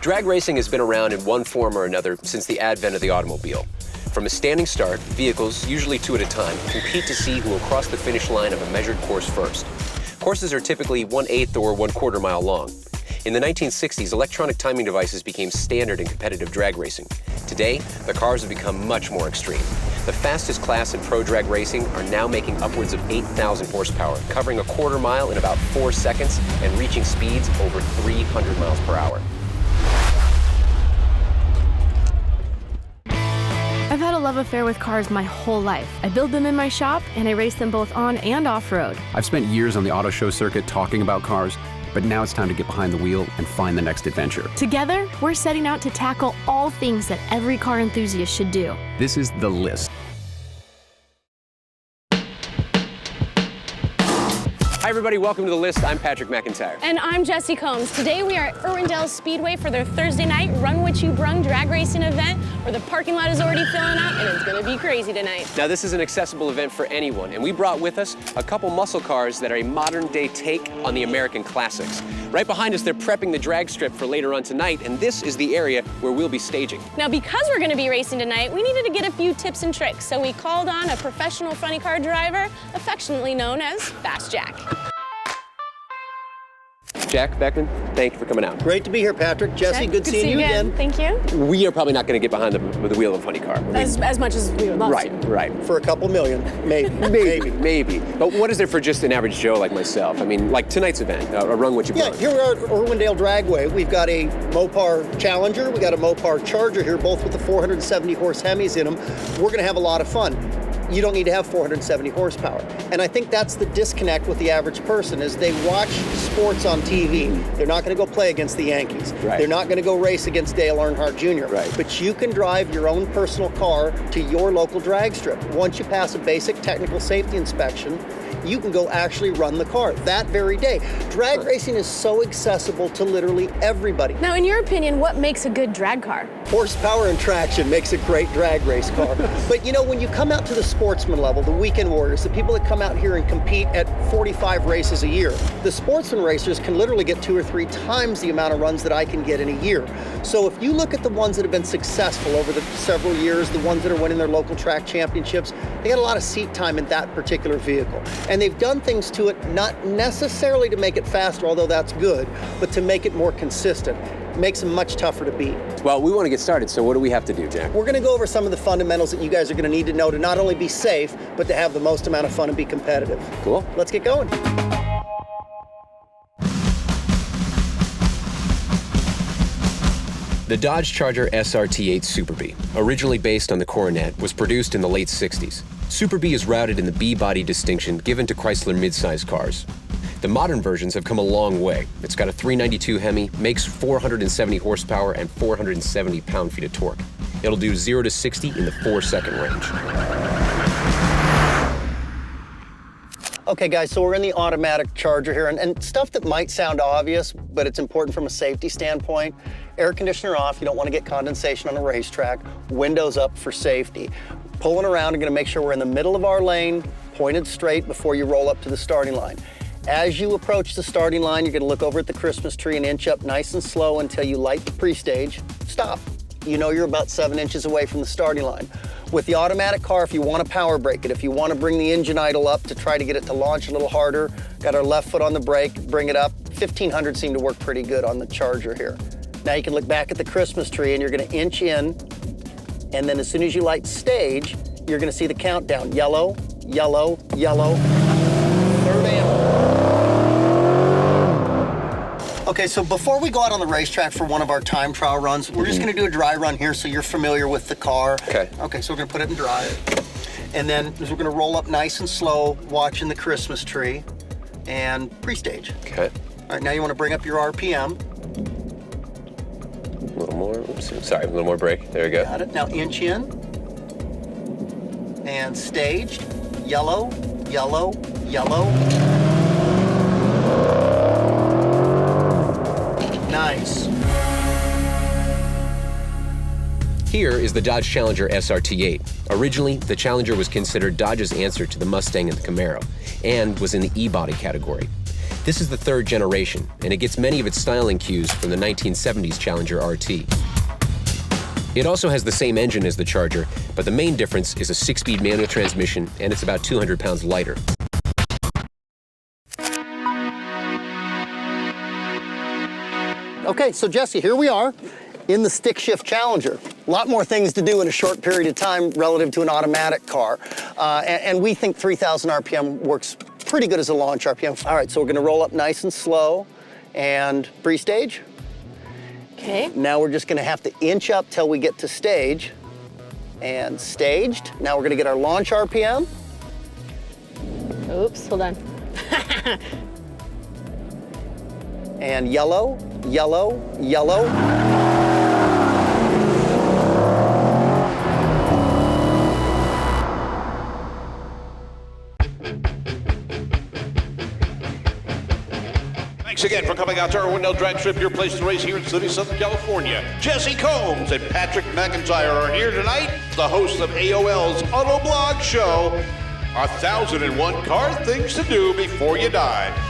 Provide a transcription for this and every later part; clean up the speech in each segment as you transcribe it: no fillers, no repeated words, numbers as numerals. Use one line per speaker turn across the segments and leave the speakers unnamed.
Drag racing has been around in one form or another since the advent of the automobile. From a standing start, vehicles, usually two at a time, compete to see who will cross the finish line of a measured course first. Courses are typically 1/8 or 1/4 mile long. In the 1960s, electronic timing devices became standard in competitive drag racing. Today, the cars have become much more extreme. The fastest class in pro drag racing are now making upwards of 8,000 horsepower, covering a 1/4 mile in about 4 seconds and reaching speeds over 300 miles per hour.
I've had a love affair with cars my whole life. I build them in my shop, and I race them both on and off-road.
I've spent years on the auto show circuit talking about cars, but now it's time to get behind the wheel and find the next adventure.
Together, we're setting out to tackle all things that every car enthusiast should do.
This is The List.
Hi everybody, welcome to The List. I'm Patrick McIntyre.
And I'm Jessi Combs. Today we are at Irwindale Speedway for their Thursday night Run What You Brung drag racing event, where the parking lot is already filling up and it's gonna be crazy tonight.
Now this is an accessible event for anyone, and we brought with us a couple muscle cars that are a modern day take on the American classics. Right behind us, they're prepping the drag strip for later on tonight, and this is the area where we'll be staging.
Now because we're gonna be racing tonight, we needed to get a few tips and tricks, so we called on a professional funny car driver, affectionately known as Fast Jack.
Jack Beckman, thank you for coming out.
Great to be here, Patrick. Jessi, good seeing you again.
Thank you.
We are probably not going to get behind the wheel of a funny car.
As much as we would love to.
Right.
For a couple million, maybe.
Maybe. But what is there for just an average Joe like myself? I mean, like tonight's event, a Run What You Brung.
Yeah, here we are at Irwindale Dragway. We've got a Mopar Challenger, we got a Mopar Charger here, both with the 470 horse Hemis in them. We're going to have a lot of fun. You don't need to have 470 horsepower. And I think that's the disconnect with the average person, is they watch sports on TV. They're not going to go play against the Yankees.
Right.
They're not going to go race against Dale Earnhardt Jr.
Right.
But you can drive your own personal car to your local drag strip. Once you pass a basic technical safety inspection, you can go actually run the car that very day. Drag racing is so accessible to literally everybody.
Now, in your opinion, what makes a good drag car?
Horsepower and traction makes a great drag race car. But you know, when you come out to the sportsman level, the weekend warriors, the people that come out here and compete at 45 races a year, the sportsman racers can literally get 2 or 3 times the amount of runs that I can get in a year. So if you look at the ones that have been successful over the several years, the ones that are winning their local track championships, they got a lot of seat time in that particular vehicle. And they've done things to it, not necessarily to make it faster, although that's good, but to make it more consistent. It makes them much tougher to beat.
Well, we want to get started, so what do we have to do, Jack?
We're going to go over some of the fundamentals that you guys are going to need to know to not only be safe, but to have the most amount of fun and be competitive.
Cool.
Let's get going.
The Dodge Charger SRT8 Super B, originally based on the Coronet, was produced in the late 60s. Super B is routed in the B-body distinction given to Chrysler midsize cars. The modern versions have come a long way. It's got a 392 Hemi, makes 470 horsepower and 470 pound-feet of torque. It'll do 0 to 60 in the 4-second range.
Okay guys, so we're in the automatic Charger here, and stuff that might sound obvious, but it's important from a safety standpoint. Air conditioner off, you don't want to get condensation on a racetrack. Windows up for safety. Pulling around, we're going to make sure we're in the middle of our lane, pointed straight before you roll up to the starting line. As you approach the starting line, you're going to look over at the Christmas tree and inch up nice and slow until you light the pre-stage. Stop. You know you're about 7 inches away from the starting line. With the automatic car, if you want to power brake it, if you want to bring the engine idle up to try to get it to launch a little harder, got our left foot on the brake, bring it up. 1500 seemed to work pretty good on the Charger here. Now you can look back at the Christmas tree and you're going to inch in, and then as soon as you light stage, you're going to see the countdown. Yellow, yellow, yellow. Third amp. Okay, so before we go out on the racetrack for one of our time trial runs, we're just gonna do a dry run here so you're familiar with the car.
Okay.
Okay, so we're gonna put it in drive. And then we're gonna roll up nice and slow, watching the Christmas tree and pre-stage.
Okay.
All right, now you wanna bring up your RPM.
A little more, oops, sorry, a little more brake. There we go.
Got it, now inch in. And staged, yellow, yellow, yellow. Nice.
Here is the Dodge Challenger SRT8. Originally, the Challenger was considered Dodge's answer to the Mustang and the Camaro, and was in the E-body category. This is the third generation, and it gets many of its styling cues from the 1970s Challenger RT. It also has the same engine as the Charger, but the main difference is a 6-speed manual transmission, and it's about 200 pounds lighter.
Okay, so Jessi, here we are in the stick shift Challenger. A lot more things to do in a short period of time relative to an automatic car. And we think 3,000 RPM works pretty good as a launch RPM. All right, so we're gonna roll up nice and slow and pre-stage.
Okay.
Now we're just gonna have to inch up till we get to stage. And staged. Now we're gonna get our launch RPM.
Oops, hold on.
And yellow, yellow, yellow.
Thanks again for coming out to our Irwindale Drag Strip, your place to race here in sunny Southern California. Jessi Combs and Patrick McIntyre are here tonight, the hosts of AOL's Autoblog show, 1001 Car Things to Do Before You Die.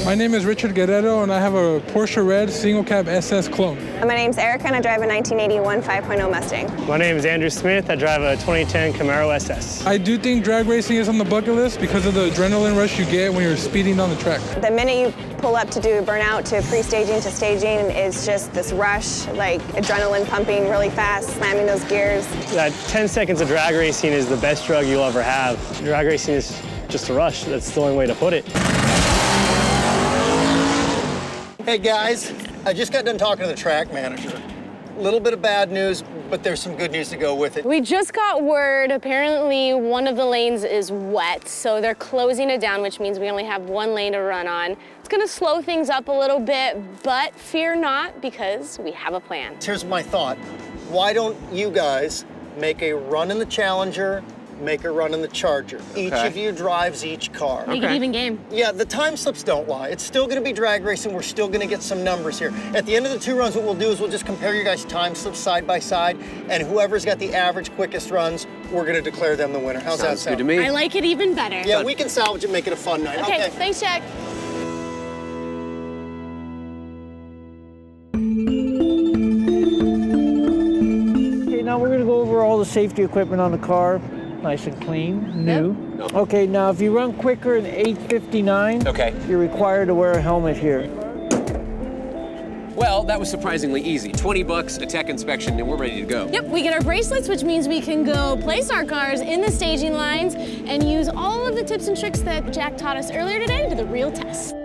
My name is Richard Guerrero, and I have a Porsche Red single cab SS clone.
My name's Erica, and I drive a 1981 5.0 Mustang.
My name is Andrew Smith. I drive a 2010 Camaro SS.
I do think drag racing is on the bucket list because of the adrenaline rush you get when you're speeding down the track.
The minute you pull up to do burnout to pre-staging to staging is just this rush, like adrenaline pumping really fast, slamming those gears.
That 10 seconds of drag racing is the best drug you'll ever have. Drag racing is just a rush. That's the only way to put it.
Hey guys, I just got done talking to the track manager. A little bit of bad news, but there's some good news to go with it.
We just got word, apparently one of the lanes is wet, so they're closing it down, which means we only have one lane to run on. It's gonna slow things up a little bit, but fear not, because we have a plan.
Here's my thought. Why don't you guys make a run in the Challenger, make a run in the Charger? Each of you drives each car.
Make it even game.
Yeah, the time slips don't lie. It's still gonna be drag racing. We're still gonna get some numbers here. At the end of the 2 runs, what we'll do is we'll just compare your guys' time slips side by side, and whoever's got the average, quickest runs, we're gonna declare them the winner. How's that sound?
Sounds good to me.
I like it even better.
Yeah, we can salvage it, make it a fun night.
Okay, thanks, Jack.
Okay, now we're gonna go over all the safety equipment on the car. Nice and clean, new.
Yep.
Okay, now if you run quicker than 8:59,
Okay.
you're required to wear a helmet here.
Well, that was surprisingly easy. 20 bucks, a tech inspection, and we're ready to go.
Yep, we get our bracelets, which means we can go place our cars in the staging lines and use all of the tips and tricks that Jack taught us earlier today to the real test.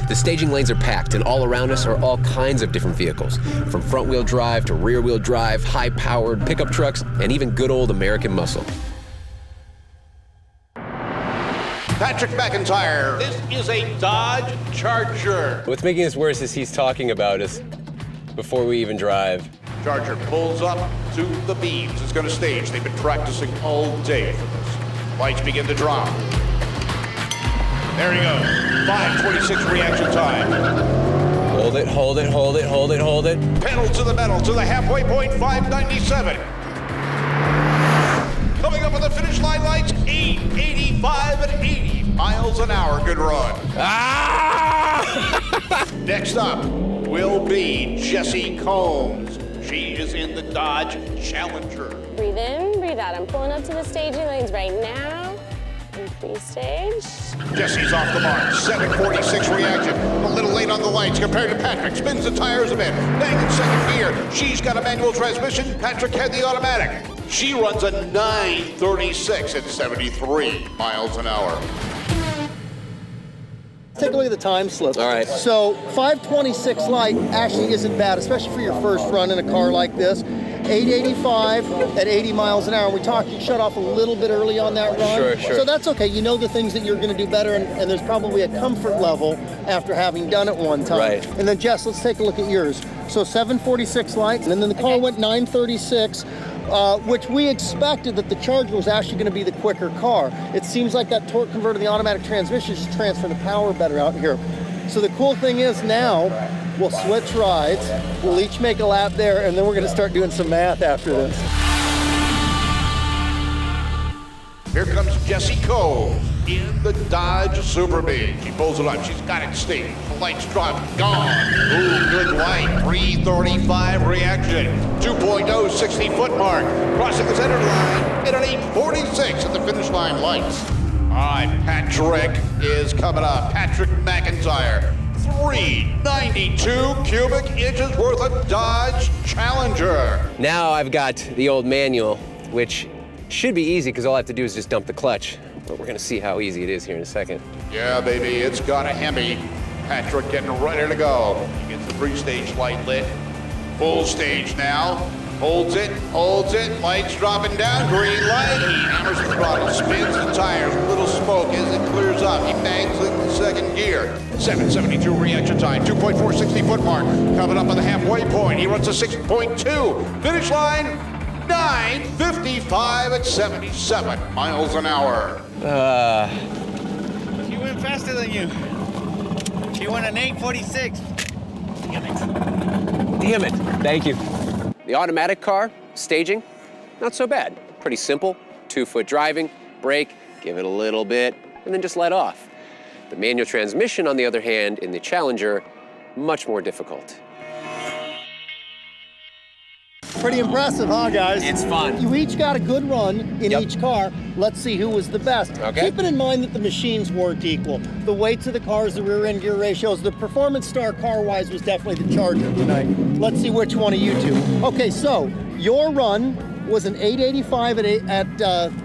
The staging lanes are packed, and all around us are all kinds of different vehicles, from front-wheel drive to rear-wheel drive, high-powered pickup trucks, and even good old American muscle.
Patrick McIntyre, this is a Dodge Charger.
What's making this worse is he's talking about us before we even drive.
Charger pulls up to the beams. It's going to stage. They've been practicing all day for this. Lights begin to drop. There you go. 5:26 reaction time.
Hold it, hold it, hold it, hold it, hold it.
Pedal to the metal to the halfway point, 597. Coming up on the finish line lights, 885 and 80 miles an hour. Good run.
Ah!
Next up will be Jessi Combs. She is in the Dodge Challenger.
Breathe in, breathe out. I'm pulling up to the staging lanes right now. And pre-stage.
Jessi's off the mark. 7:46 reaction. A little late on the lights compared to Patrick. Spins the tires a bit. Bang in second gear. She's got a manual transmission. Patrick had the automatic. She runs a 9:36 at 73 miles an hour.
Take a look at the time slip.
All right.
So 5:26 light actually isn't bad, especially for your first run in a car like this. 885 at 80 miles an hour. We talked, you shut off a little bit early on that run.
Sure, sure.
So that's okay. You know the things that you're going to do better, and there's probably a comfort level after having done it one time.
Right.
And then Jess, let's take a look at yours. So 7:46 lights, and then the car went 9:36. Which we expected that the Charger was actually going to be the quicker car. It seems like that torque converter, the automatic transmission, just transfer the power better out here. So the cool thing is now, We'll switch rides. We'll each make a lap there, and then we're going to start doing some math after this.
Here comes Jessi Cole in the Dodge Super Bee. She pulls it up. She's got it steep. The lights drop. Gone. Ooh, good light. 335 reaction. 2.0 60-foot mark. Crossing the center line at an 8:46 at the finish line lights. All right, Patrick is coming up. Patrick McIntyre. 392 cubic inches worth of Dodge Challenger.
Now I've got the old manual, which should be easy because all I have to do is just dump the clutch. But we're gonna see how easy it is here in a second.
Yeah, baby, it's got a Hemi. Patrick getting ready to go. He gets the pre-stage light lit. Full stage now. Holds it, lights dropping down, green light. He hammers the throttle, spins the tires, a little smoke as it clears up. He bangs in the second gear. 7:72 reaction time, 2.4 60-foot mark. Coming up on the halfway point, he runs a 6.2. Finish line, 9:55 at 77 miles an hour.
She went faster than you. She went an 8:46.
Damn it. Thank you. The automatic car, staging, not so bad. Pretty simple, 2-foot driving, brake, give it a little bit, and then just let off. The manual transmission, on the other hand, in the Challenger, much more difficult.
Pretty impressive, huh, guys?
It's fun.
You each got a good run in each car. Let's see who was the best.
Okay.
Keeping in mind that the machines weren't equal. The weights of the cars, the rear end gear ratios, the performance star car-wise was definitely the Charger tonight. Let's see which one of you two. Okay, so your run was an 885 at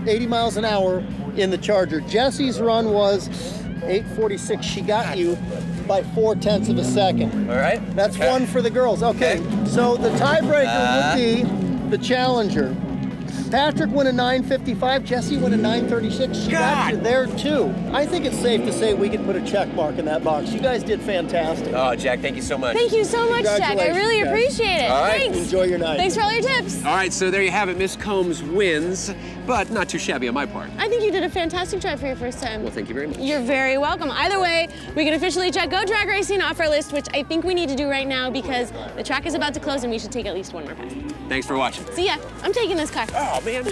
80 miles an hour in the Charger. Jessi's run was 846. She got you by 0.4 of a second.
All right.
That's one for the girls. Okay. So the tiebreaker would be the Challenger. Patrick won a 9:55. Jessi won a 9:36. She got you there too. I think it's safe to say we can put a check mark in that box. You guys did fantastic.
Oh, Jack, thank you so much.
Thank you so much, Jack. I really appreciate it.
All right.
Thanks.
Enjoy your night.
Thanks for all your tips.
All right, so there you have it. Miss Combs wins, but not too shabby on my part.
I think you did a fantastic job for your first time.
Well, thank you very much.
You're very welcome. Either way, we can officially check Go Drag Racing off our list, which I think we need to do right now because the track is about to close and we should take at least one more pass.
Thanks for watching.
See ya. I'm taking this car.
Oh, man.